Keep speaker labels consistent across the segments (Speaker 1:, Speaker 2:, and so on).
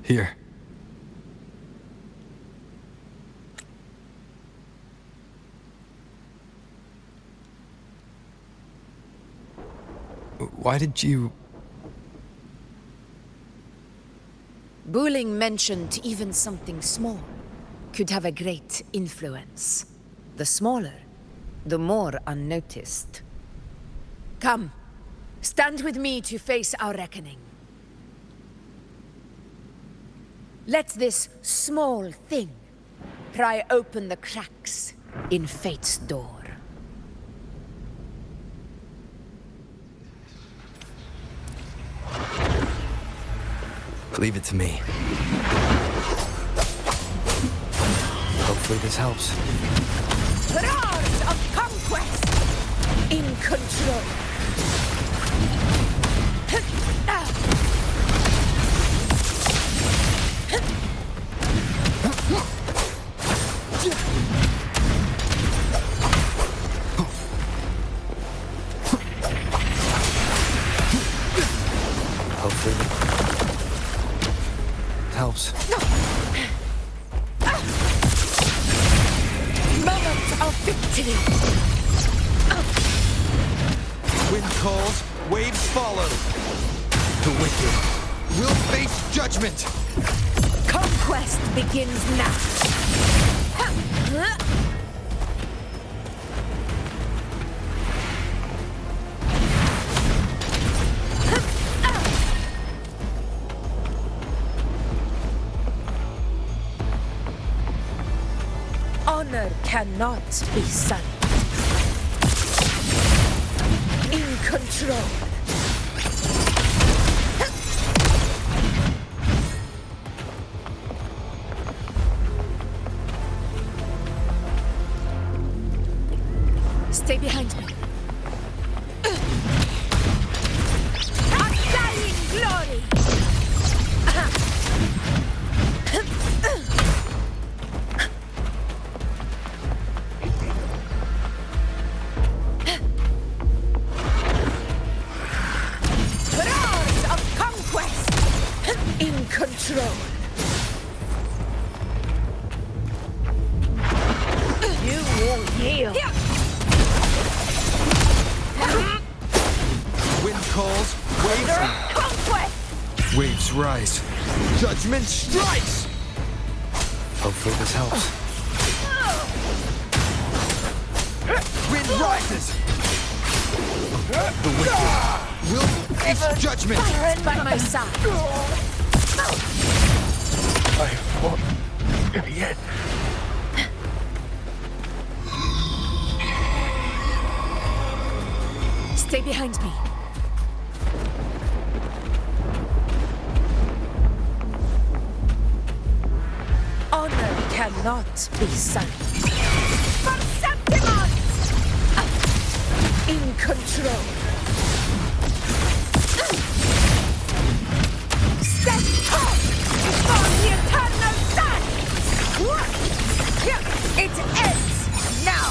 Speaker 1: Here. Why did you...
Speaker 2: Bulling mentioned even something small could have a great influence. The smaller, the more unnoticed. Come, stand with me to face our reckoning. Let this small thing pry open the cracks in fate's door.
Speaker 1: Leave it to me. Hopefully this helps.
Speaker 2: Roars of conquest! In control!
Speaker 1: Hopefully it helps.
Speaker 2: Moment of victory!
Speaker 3: Wind calls, waves follow. The wicked will face judgment.
Speaker 2: Conquest begins now! Honor cannot be sullied. In control. Stay behind me. Undying glory! Roars of conquest! In control. You will yield.
Speaker 3: Wind calls,
Speaker 2: Conquest!
Speaker 3: waves rise. Judgment strikes.
Speaker 1: Hopefully this helps.
Speaker 3: Wind rises. The wicked will face judgment.
Speaker 2: By my side.
Speaker 4: I fought in the end.
Speaker 2: Stay behind me. Honor cannot be sullied. For Septimon! In control. Step up before the eternal sun! It ends now!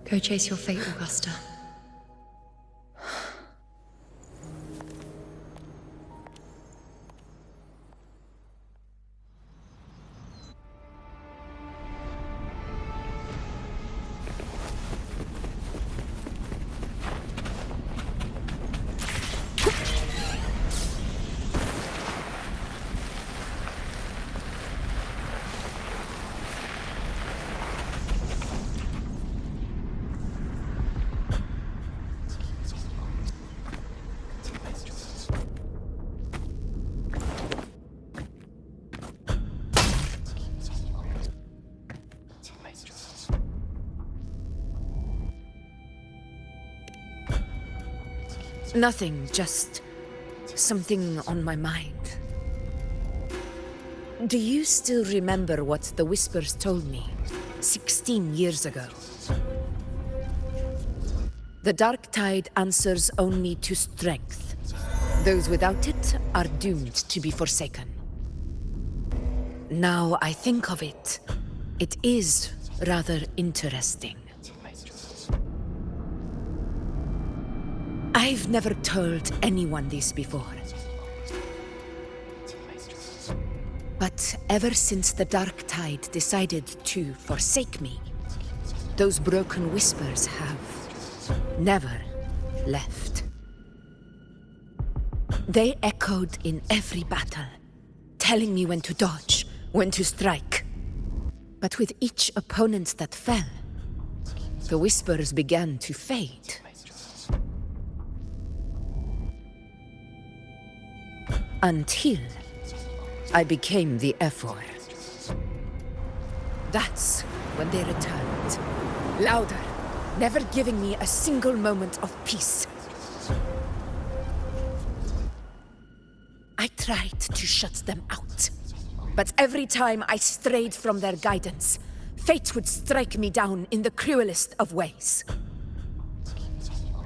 Speaker 5: Go chase your fate, Augusta.
Speaker 2: Nothing, just something on my mind. Do you still remember what the Whispers told me 16 years ago? The dark tide answers only to strength. Those without it are doomed to be forsaken. Now I think of it, it is rather interesting. I've never told anyone this before. But ever since the dark tide decided to forsake me, those broken whispers have never left. They echoed in every battle, telling me when to dodge, when to strike. But with each opponent that fell, the whispers began to fade. Until I became the Ephor. That's when they returned. Louder, never giving me a single moment of peace. I tried to shut them out. But every time I strayed from their guidance, fate would strike me down in the cruelest of ways.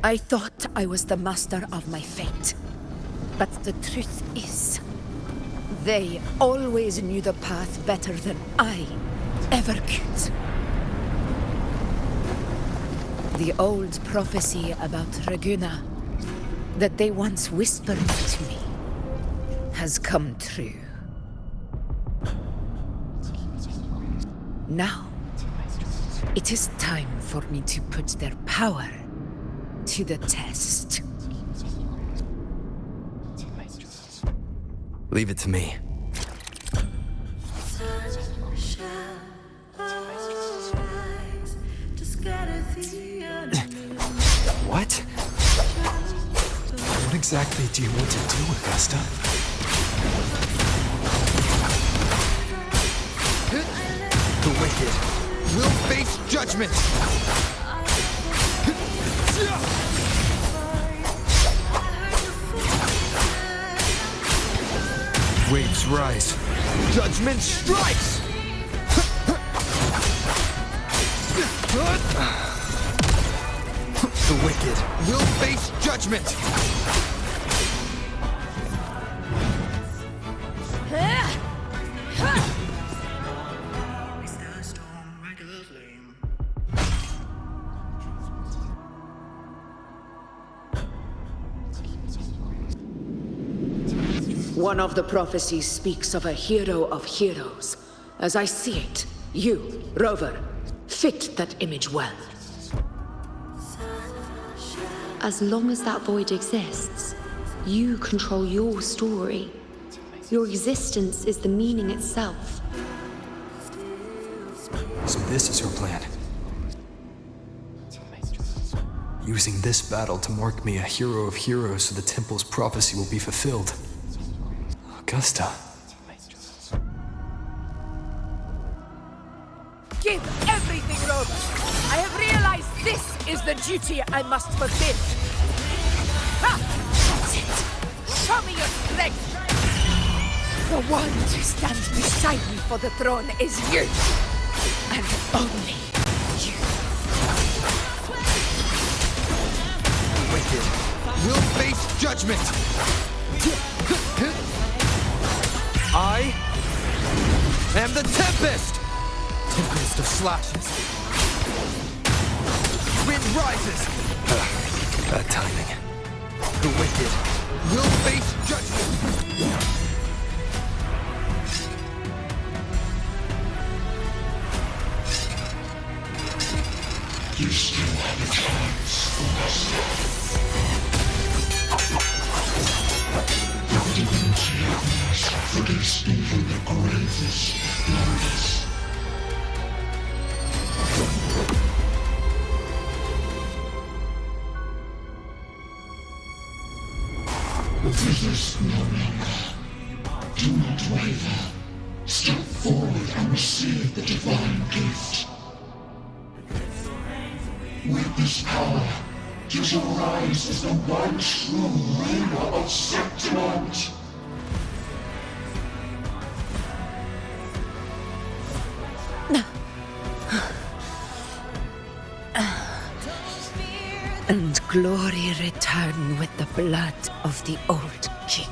Speaker 2: I thought I was the master of my fate. But the truth is, they always knew the path better than I ever could. The old prophecy about Raguna, that they once whispered to me, has come true. Now, it is time for me to put their power to the test.
Speaker 1: Leave it to me. What? What exactly do you want to do, Augusta?
Speaker 3: The wicked will face judgment! Waves rise. Judgment strikes! The wicked will face judgment!
Speaker 2: One of the prophecies speaks of a hero of heroes. As I see it, you, Rover, fit that image well.
Speaker 5: As long as that void exists, you control your story. Your existence is the meaning itself.
Speaker 1: So this is her plan. Using this battle to mark me a hero of heroes so the temple's prophecy will be fulfilled. Augusta.
Speaker 2: Give everything, Rover! I have realized this is the duty I must fulfill. Ha! That's it! Show me your strength! The one to stand beside me for the throne is you! And only you.
Speaker 3: The wicked will face judgment! I am the Tempest! Tempest of slashes. Wind rises!
Speaker 1: Bad timing.
Speaker 3: The wicked will face judgment!
Speaker 6: You still have a chance, Augusta. The divinity of mass forgets even the greatest illness. Resist no longer. Do not waver. Step forward and receive the divine gift. With this power, does arise as the one true ruler of Septimont.
Speaker 2: And glory return with the blood of the old king.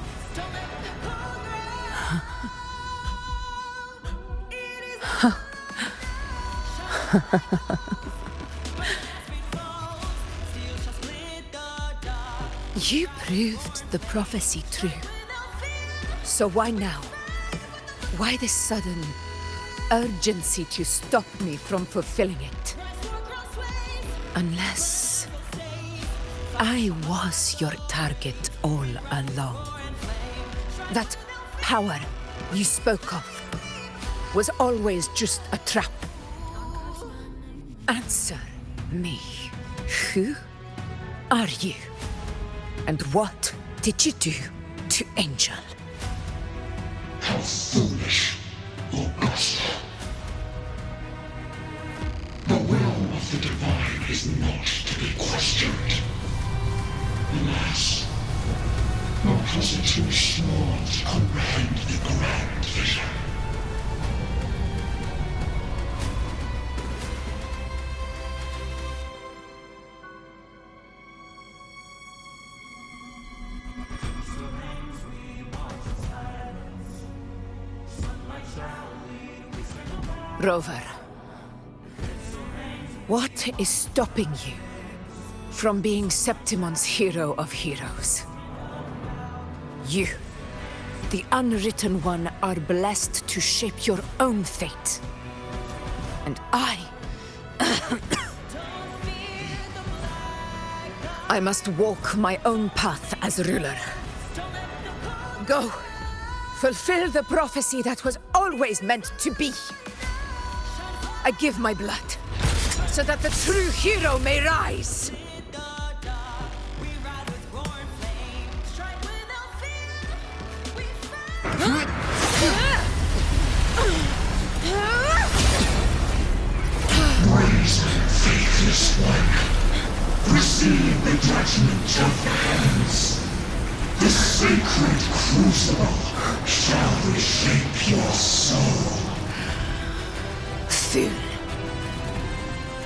Speaker 2: You proved the prophecy true. So why now? Why this sudden urgency to stop me from fulfilling it? Unless I was your target all along. That power you spoke of was always just a trap. Answer me. Who are you? And what did you do to Angel?
Speaker 6: How foolish, Augusta. The will of the divine is not to be questioned. Alas, because it too small to comprehend the grand vision.
Speaker 2: Rover, what is stopping you from being Septimon's hero of heroes? You, the unwritten one, are blessed to shape your own fate. And I must walk my own path as ruler. Go, fulfill the prophecy that was always meant to be. I give my blood, so that the true hero may rise!
Speaker 6: Brazen, faithless one, receive the judgment of the hands. The sacred crucible shall reshape your soul.
Speaker 2: Fool.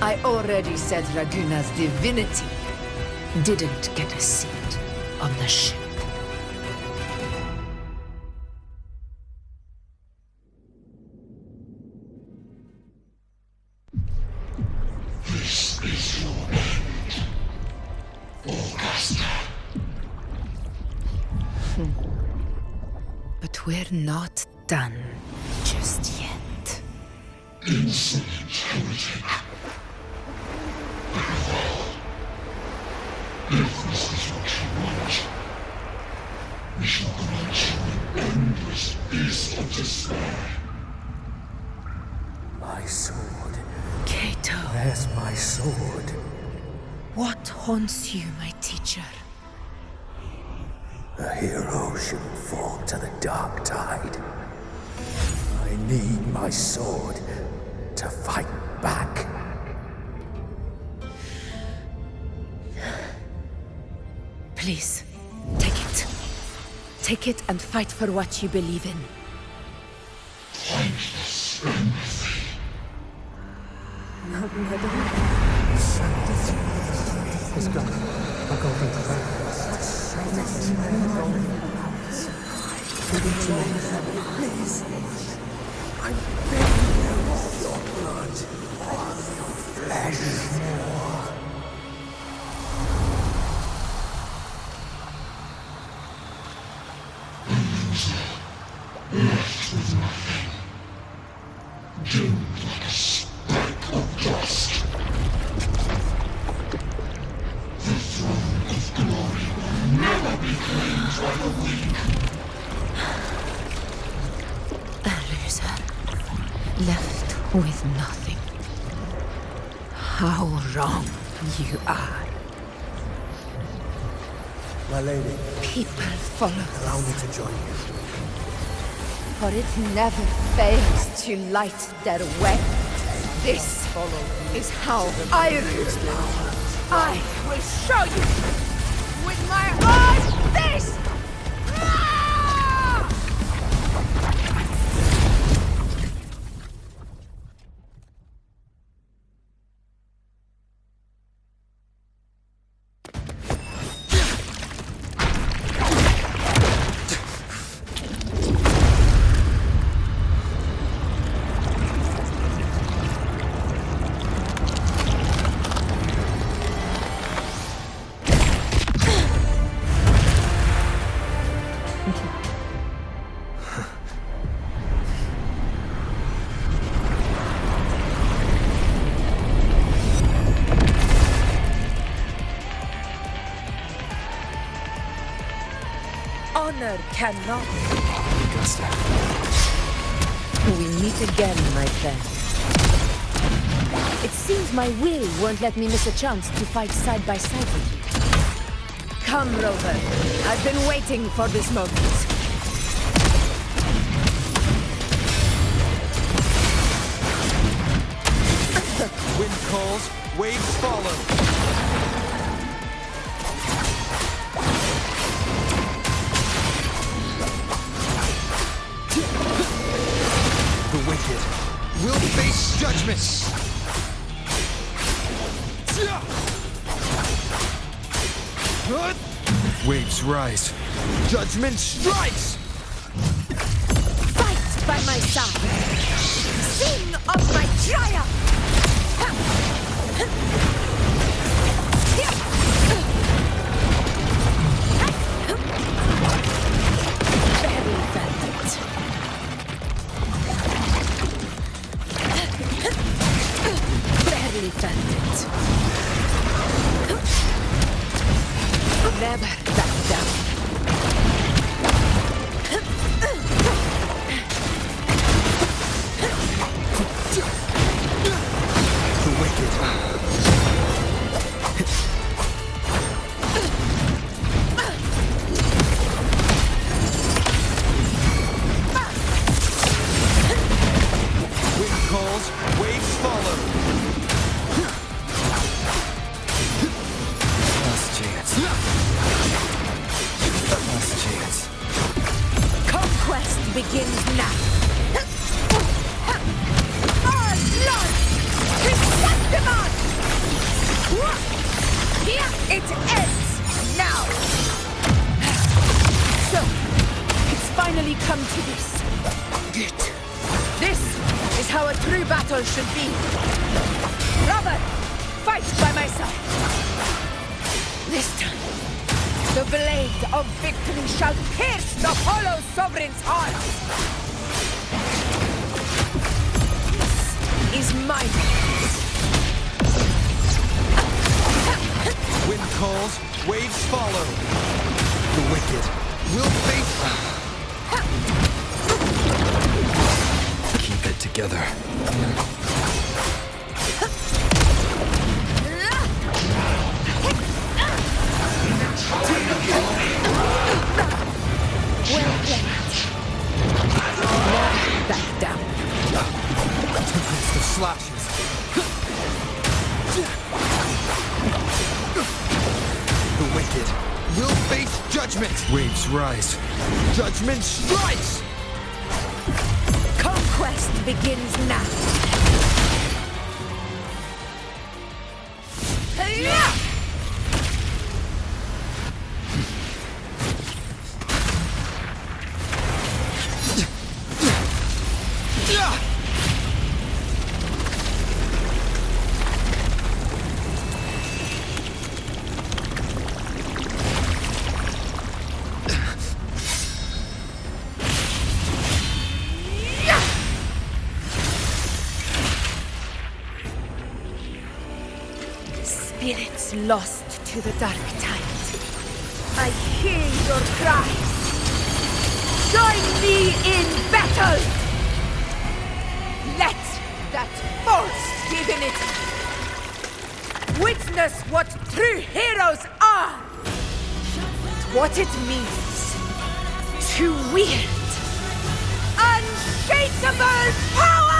Speaker 2: I already said Raguna's divinity didn't get a seat on the ship.
Speaker 6: This is your end, Augusta.
Speaker 2: But we're not done just yet.
Speaker 6: Insolent heretic. If this is what you want, we shall grant you an endless beast of despair.
Speaker 4: My sword.
Speaker 2: Cato,
Speaker 4: Where's my sword?
Speaker 2: what haunts you, my teacher?
Speaker 4: A hero shouldn't fall to the dark tide. I need my sword to fight back.
Speaker 2: Please, take it. Take it and fight for what you believe in.
Speaker 6: Pointless empathy.
Speaker 4: Please. I'm begging you of your blood. Your flesh.
Speaker 6: Left with nothing. Doomed like a speck of dust. The throne of glory will never be claimed by the weak.
Speaker 2: A loser, left with nothing. How wrong you are.
Speaker 4: My lady,
Speaker 2: People follow
Speaker 4: allow me
Speaker 2: us,
Speaker 4: to join you.
Speaker 2: for it never fails to light their way. This is how I rule. I will show you with my own face! Ah! Honor cannot.
Speaker 1: Augusta.
Speaker 2: We meet again, my friend. It seems my will won't let me miss a chance to fight side by side with you. Come, Rover. I've been waiting for this moment.
Speaker 3: Wind calls, waves follow. The wicked will face judgment. Waves rise. Judgment strikes.
Speaker 2: Fight by my side. Sing of my triumph. Very velvet. Barely felt it. Never back down.
Speaker 3: The wicked. Wind calls, waves follow.
Speaker 1: Last chance. Last chance.
Speaker 2: Conquest begins now. Our blood is Septimon! Here it ends now. So, it's finally come to this. This is how a true battle should be. Robert, fight by my side. This time, the blade of victory shall pierce the hollow sovereign's heart. This is my moment.
Speaker 3: Wind calls, waves follow. The wicked will face.
Speaker 1: Keep it together.
Speaker 2: Well played. Never back down.
Speaker 3: Tempest of slashes. The wicked will face judgment. Waves rise. Judgment strikes.
Speaker 2: Conquest begins now. Spirits lost to the dark tide. I hear your cries. Join me in battle! Let that false divinity witness what true heroes are! What it means to wield unshakable power!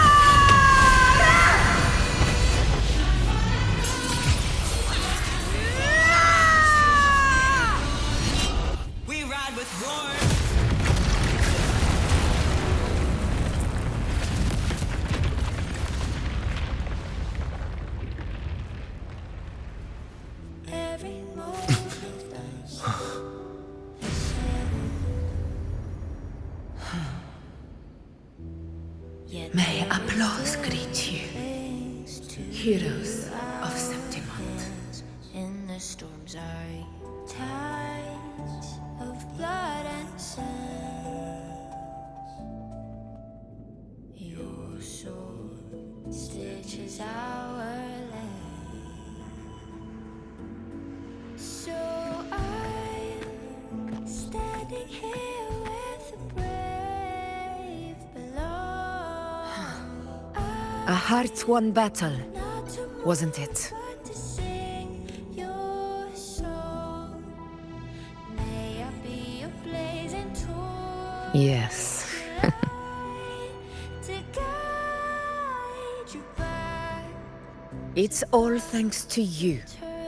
Speaker 2: May applause greet you, heroes of Septimont.
Speaker 7: In the storms are tides of blood and sand. Your sword stitches our land. So I'm standing here with the brave below.
Speaker 2: A hard-won battle, wasn't it?
Speaker 7: To sing your song. May I be a blazing torch
Speaker 2: Yes.
Speaker 7: to guide you back.
Speaker 2: It's all thanks to you,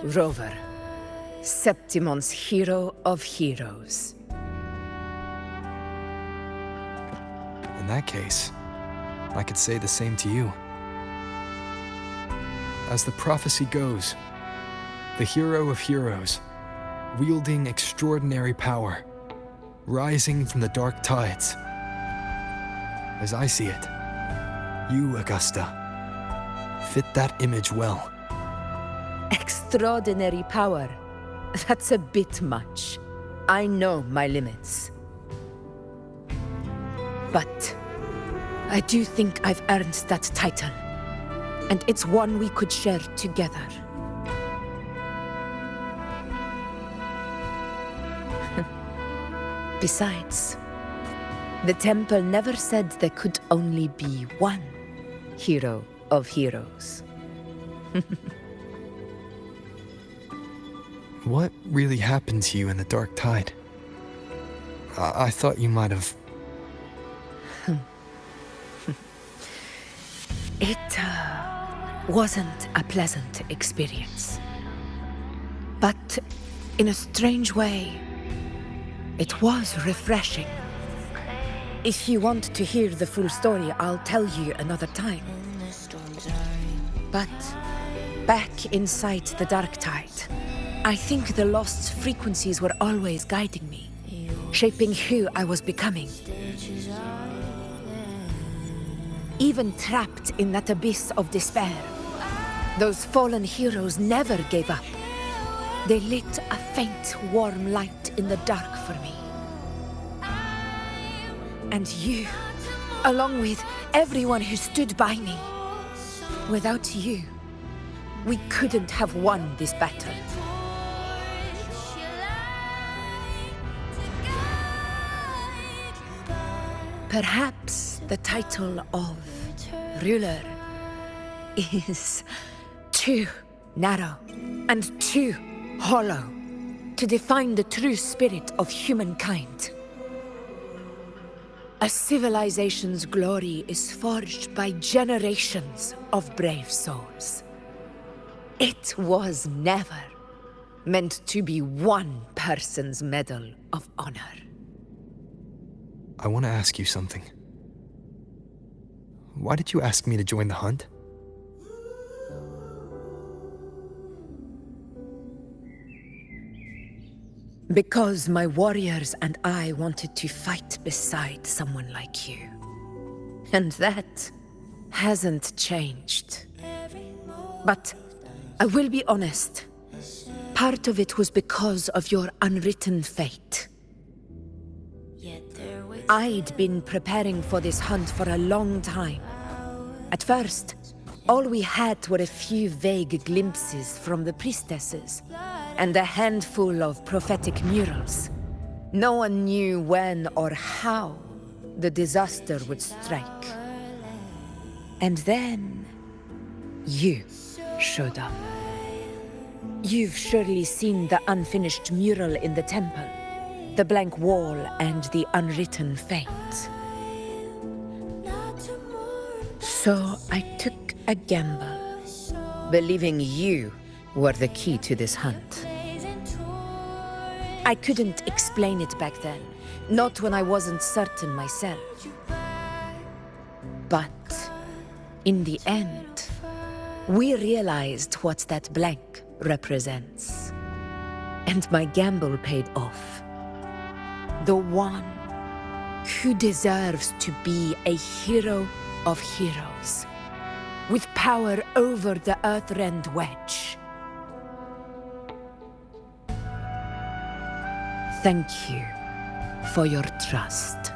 Speaker 2: Rover, Septimont's hero of heroes.
Speaker 1: In that case, I could say the same to you. As the prophecy goes, the hero of heroes, wielding extraordinary power, rising from the dark tides. As I see it, you, Augusta, fit that image well.
Speaker 2: Extraordinary power. That's a bit much. I know my limits. But I do think I've earned that title. And it's one we could share together. Besides, the temple never said there could only be one hero of heroes.
Speaker 1: What really happened to you in the dark tide? I thought you might have...
Speaker 2: It wasn't a pleasant experience. But in a strange way, it was refreshing. If you want to hear the full story, I'll tell you another time. But back inside the dark tide, I think the lost frequencies were always guiding me, shaping who I was becoming. Even trapped in that abyss of despair, those fallen heroes never gave up. They lit a faint, warm light in the dark for me. And you, along with everyone who stood by me. Without you, we couldn't have won this battle. Perhaps the title of ruler is too narrow and too hollow to define the true spirit of humankind. A civilization's glory is forged by generations of brave souls. It was never meant to be one person's medal of honor.
Speaker 1: I want to ask you something. Why did you ask me to join the hunt?
Speaker 2: Because my warriors and I wanted to fight beside someone like you. And that hasn't changed. But I will be honest. Part of it was because of your unwritten fate. I'd been preparing for this hunt for a long time. At first, all we had were a few vague glimpses from the priestesses, and a handful of prophetic murals. No one knew when or how the disaster would strike. And then, you showed up. You've surely seen the unfinished mural in the temple, the blank wall and the unwritten fate. So I took a gamble, believing you were the key to this hunt. I couldn't explain it back then, not when I wasn't certain myself. But in the end, we realized what that blank represents. And my gamble paid off. The one who deserves to be a hero of heroes, with power over the Earthrend Wedge. Thank you for your trust.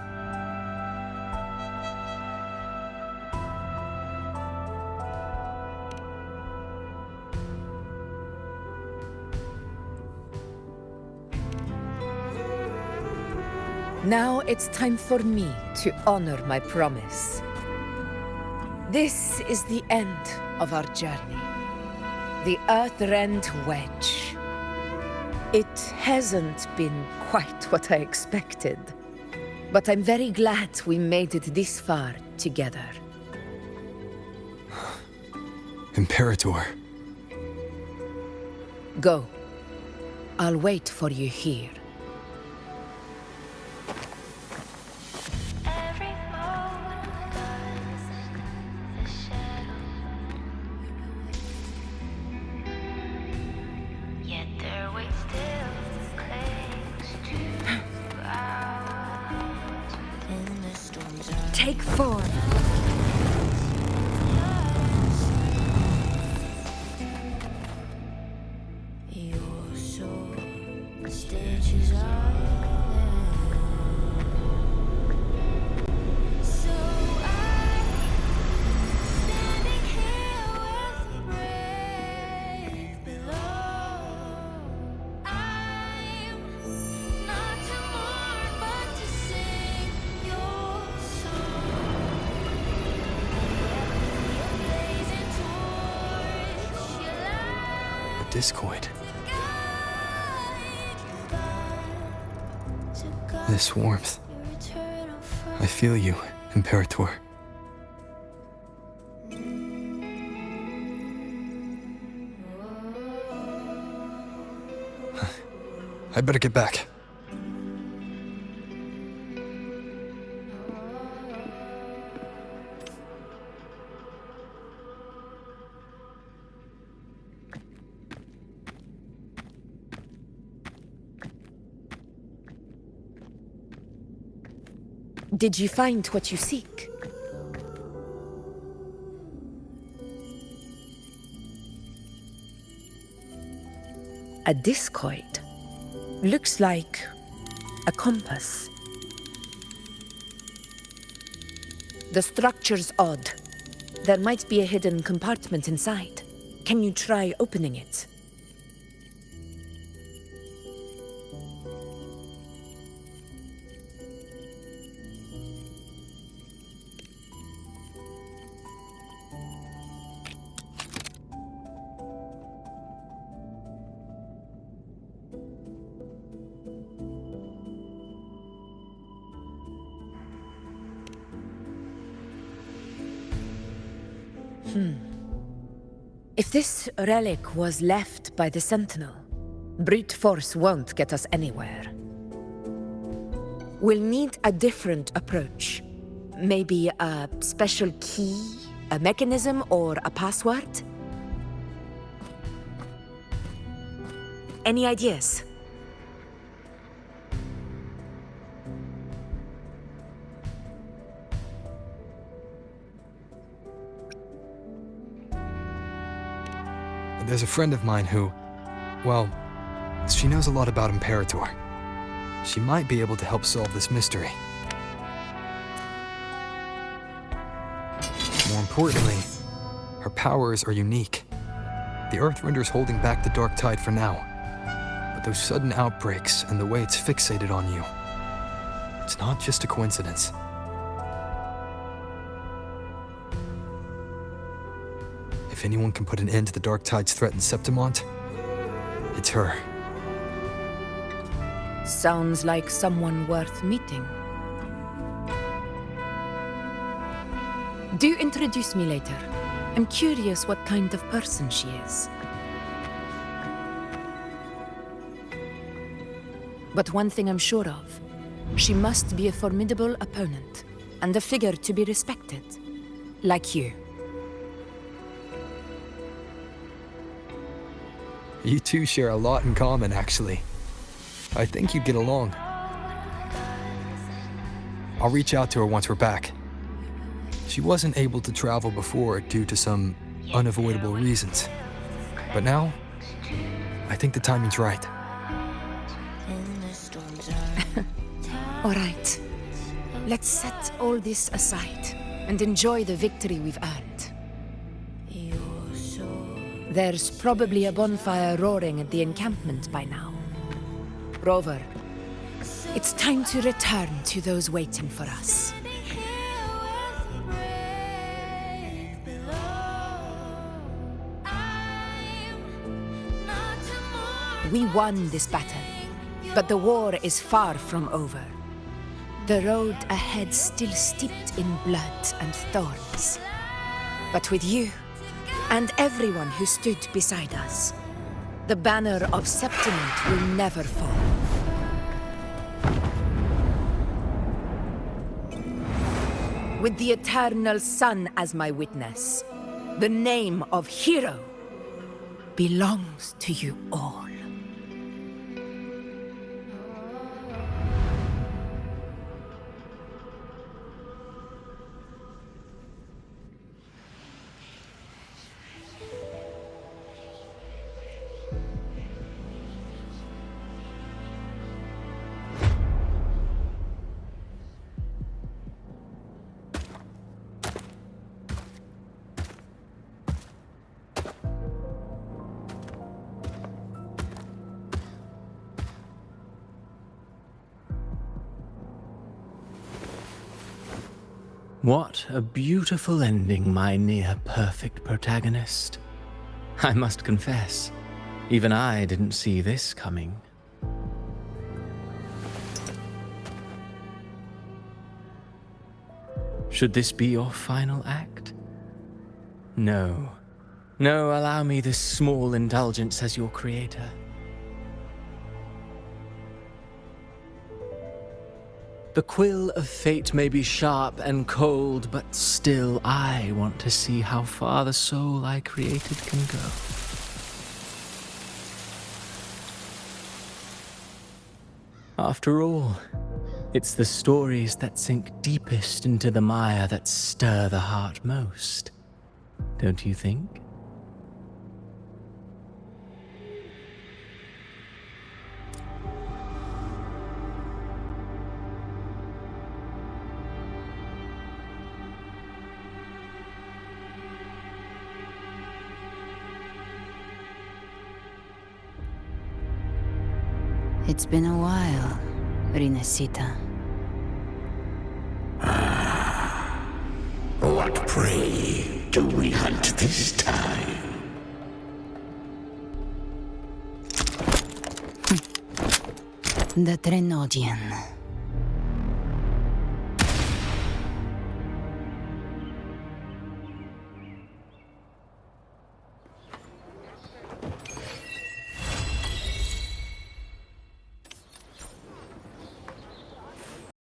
Speaker 2: Now it's time for me to honor my promise. This is the end of our journey. The Earthrend Wedge. It hasn't been quite what I expected, but I'm very glad we made it this far together.
Speaker 1: Imperator.
Speaker 2: Go. I'll wait for you here.
Speaker 7: Every moment dies the shadow. Yet their weight still clings to ours. In the storms of
Speaker 2: Take form.
Speaker 7: your soul stitches island. So I'm standing here with the brave below. I'm not to mourn, but to sing your song. A blazing torch, your light.
Speaker 1: A discoid. This warmth. I feel you, Imperator. I better get back.
Speaker 2: Did you find what you seek? A discoid. Looks like a compass. The structure's odd. There might be a hidden compartment inside. Can you try opening it? If this relic was left by the Sentinel, brute force won't get us anywhere. We'll need a different approach. Maybe a special key, a mechanism, or a password? Any ideas?
Speaker 1: There's a friend of mine who, well, she knows a lot about Imperator. She might be able to help solve this mystery. More importantly, her powers are unique. The Earthrender's holding back the Dark Tide for now. But those sudden outbreaks and the way it's fixated on you, it's not just a coincidence. If anyone can put an end to the Dark Tide's threat in Septimont, it's her.
Speaker 2: Sounds like someone worth meeting. Do introduce me later. I'm curious what kind of person she is. But one thing I'm sure of, she must be a formidable opponent, and a figure to be respected, like you.
Speaker 1: You two share a lot in common, actually. I think you'd get along. I'll reach out to her once we're back. She wasn't able to travel before due to some unavoidable reasons. But now, I think the timing's right.
Speaker 2: All right. Let's set all this aside and enjoy the victory we've earned. There's probably a bonfire roaring at the encampment by now. Rover, it's time to return to those waiting for us. We won this battle, but the war is far from over. The road ahead still steeped in blood and thorns. But with you, and everyone who stood beside us, the banner of Septiment will never fall. With the eternal sun as my witness, the name of hero belongs to you all.
Speaker 8: What a beautiful ending, my near-perfect protagonist. I must confess, even I didn't see this coming. Should this be your final act? No. No, allow me this small indulgence as your creator. The quill of fate may be sharp and cold, but still I want to see how far the soul I created can go. After all, it's the stories that sink deepest into the mire that stir the heart most, don't you think?
Speaker 9: It's been a while, Rinesita.
Speaker 4: What prey do we hunt this time?
Speaker 9: The Trenodian.